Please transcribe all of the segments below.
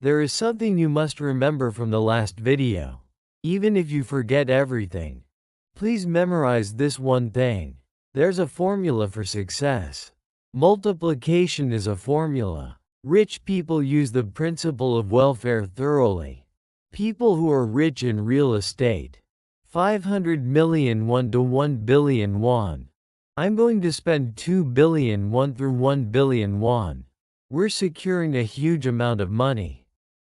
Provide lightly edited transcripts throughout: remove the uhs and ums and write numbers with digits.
There is something you must remember from the last video. Even if you forget everything, please memorize this one thing. There's a formula for success. Multiplication is a formula. Rich people use the principle of welfare thoroughly. People who are rich in real estate. 500 million won to 1 billion won. I'm going to spend 2 billion won through 1 billion won. We're securing a huge amount of money.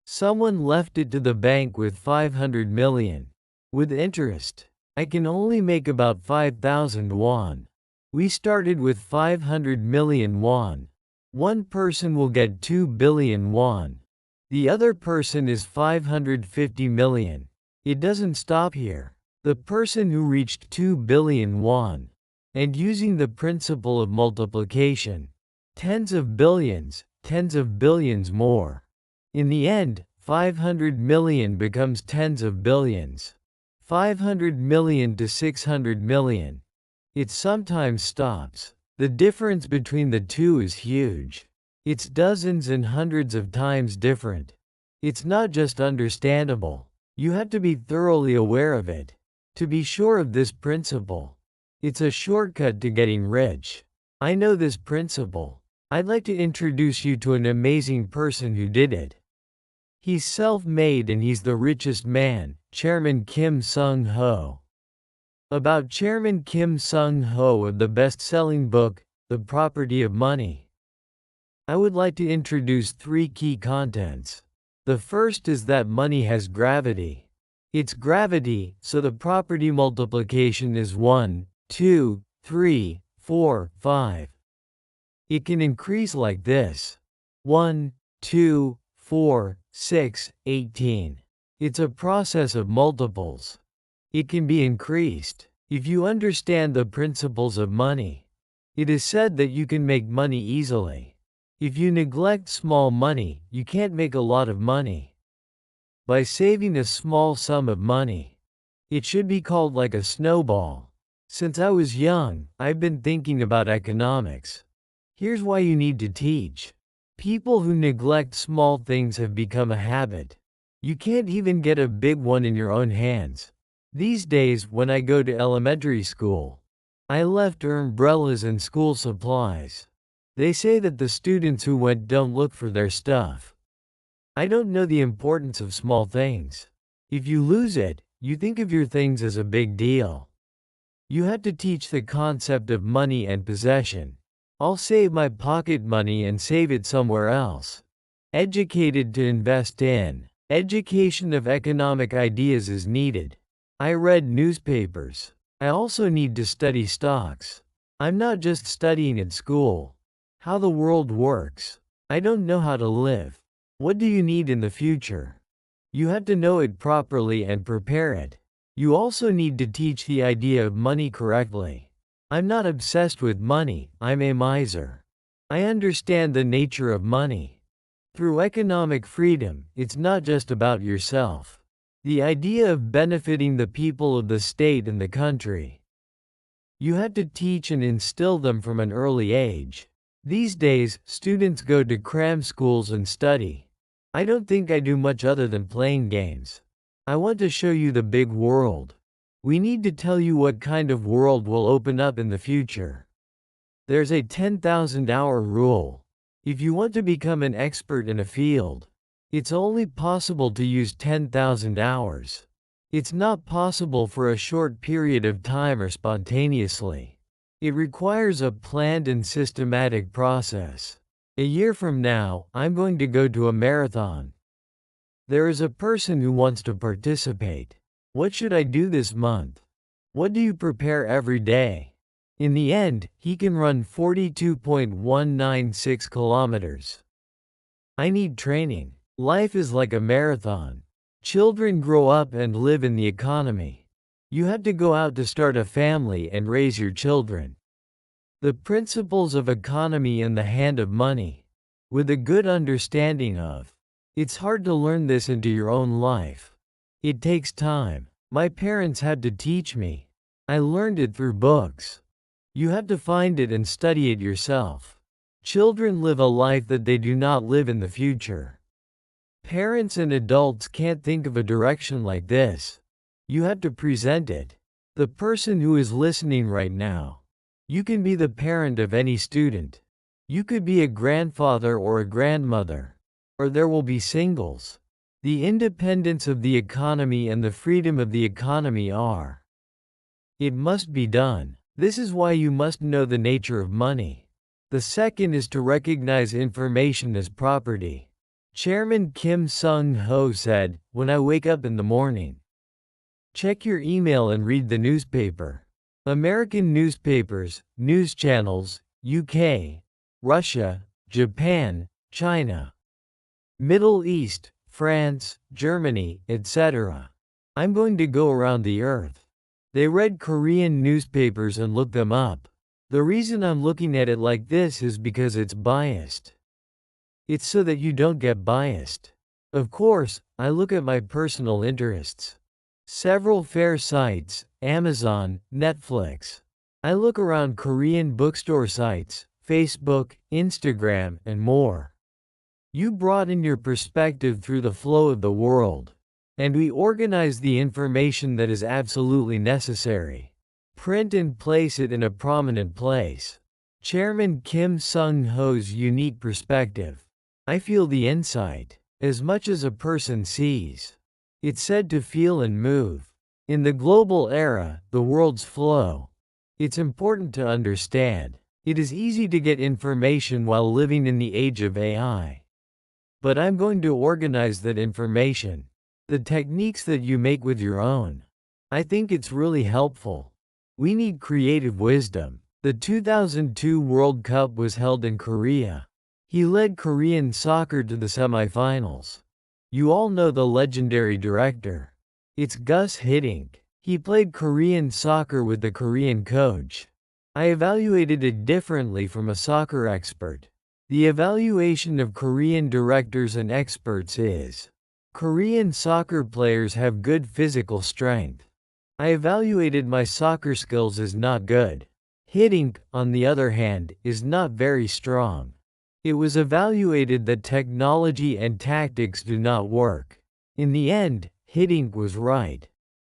Someone left it to the bank with 500 million. With interest, I can only make about 5,000 won. We started with 500 million won. One person will get 2 billion won. The other person is 550 million. It doesn't stop here. The person who reached 2 billion won. And using the principle of multiplication, tens of billions more. In the end, 500 million becomes tens of billions. 500 million to 600 million. It sometimes stops. The difference between the two is huge. It's dozens and hundreds of times different. It's not just understandable. You have to be thoroughly aware of it. To be sure of this principle. It's a shortcut to getting rich. I know this principle. I'd like to introduce you to an amazing person who did it. He's self-made and he's the richest man, Chairman Kim Seung-ho. About Chairman Kim Seung-ho of the best-selling book, The Property of Money. I would like to introduce 3 key contents. The first is that money has gravity. It's gravity, so the property multiplication is 1, 2, 3, 4, 5. It can increase like this. 1, 2, 4, 6, 18. It's a process of multiples. It can be increased. If you understand the principles of money, it is said that you can make money easily. If you neglect small money, you can't make a lot of money. By saving a small sum of money, it should be called like a snowball. Since I was young, I've been thinking about economics. Here's why you need to teach. People who neglect small things have become a habit. You can't even get a big one in your own hands. These days, when I go to elementary school, I left umbrellas and school supplies. They say that the students who went don't look for their stuff. I don't know the importance of small things. If you lose it, you think of your things as a big deal. You have to teach the concept of money and possession. I'll save my pocket money and save it somewhere else. Educated to invest in. Education of economic ideas is needed. I read newspapers. I also need to study stocks. I'm not just studying at school. How the world works. I don't know how to live. What do you need in the future? You have to know it properly and prepare it. You also need to teach the idea of money correctly. I'm not obsessed with money, I'm a miser. I understand the nature of money. Through economic freedom, it's not just about yourself. The idea of benefiting the people of the state and the country. You have to teach and instill them from an early age. These days, students go to cram schools and study. I don't think I do much other than playing games. I want to show you the big world. We need to tell you what kind of world will open up in the future. There's a 10,000-hour rule. If you want to become an expert in a field, it's only possible to use 10,000 hours. It's not possible for a short period of time or spontaneously. It requires a planned and systematic process. A year from now, I'm going to go to a marathon. There is a person who wants to participate. What should I do this month? What do you prepare every day? In the end, he can run 42.196 kilometers. I need training. Life is like a marathon. Children grow up and live in the economy. You have to go out to start a family and raise your children. The principles of economy in the hand of money. With a good understanding of. It's hard to learn this into your own life. It takes time. My parents had to teach me. I learned it through books. You have to find it and study it yourself. Children live a life that they do not live in the future. Parents and adults can't think of a direction like this. You have to present it. The person who is listening right now. You can be the parent of any student. You could be a grandfather or a grandmother. Or there will be singles. The independence of the economy and the freedom of the economy are. It must be done. This is why you must know the nature of money. The second is to recognize information as property. Chairman Kim Seung-ho said, "When I wake up in the morning, check your email and read the newspaper." American newspapers, news channels, UK, Russia, Japan, China, Middle East, France, Germany, etc. I'm going to go around the earth. They read Korean newspapers and looked them up. The reason I'm looking at it like this is because it's biased. It's so that you don't get biased. Of course, I look at my personal interests. Several fair sites, Amazon, Netflix. I look around Korean bookstore sites, Facebook, Instagram, and more. You broaden your perspective through the flow of the world. And we organize the information that is absolutely necessary. Print and place it in a prominent place. Chairman Kim Seung-ho's unique perspective. I feel the insight, as much as a person sees. It's said to feel and move. In the global era, the world's flow. It's important to understand. It is easy to get information while living in the age of AI. But I'm going to organize that information. The techniques that you make with your own. I think it's really helpful. We need creative wisdom. The 2002 World Cup was held in Korea. He led Korean soccer to the semifinals. You all know the legendary director. It's Gus Hiddink. He played Korean soccer with the Korean coach. I evaluated it differently from a soccer expert. The evaluation of Korean directors and experts is: Korean soccer players have good physical strength. I evaluated my soccer skills as not good. Hiddink, on the other hand, is not very strong. It was evaluated that technology and tactics do not work. In the end, Hiddink was right.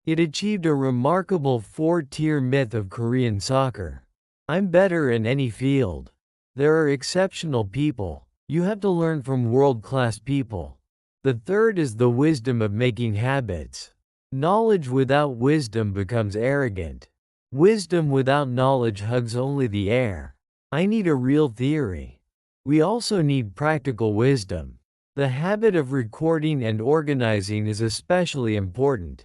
It achieved a remarkable four-tier myth of Korean soccer. I'm better in any field. There are exceptional people. You have to learn from world-class people. The third is the wisdom of making habits. Knowledge without wisdom becomes arrogant. Wisdom without knowledge hugs only the air. I need a real theory. We also need practical wisdom. The habit of recording and organizing is especially important.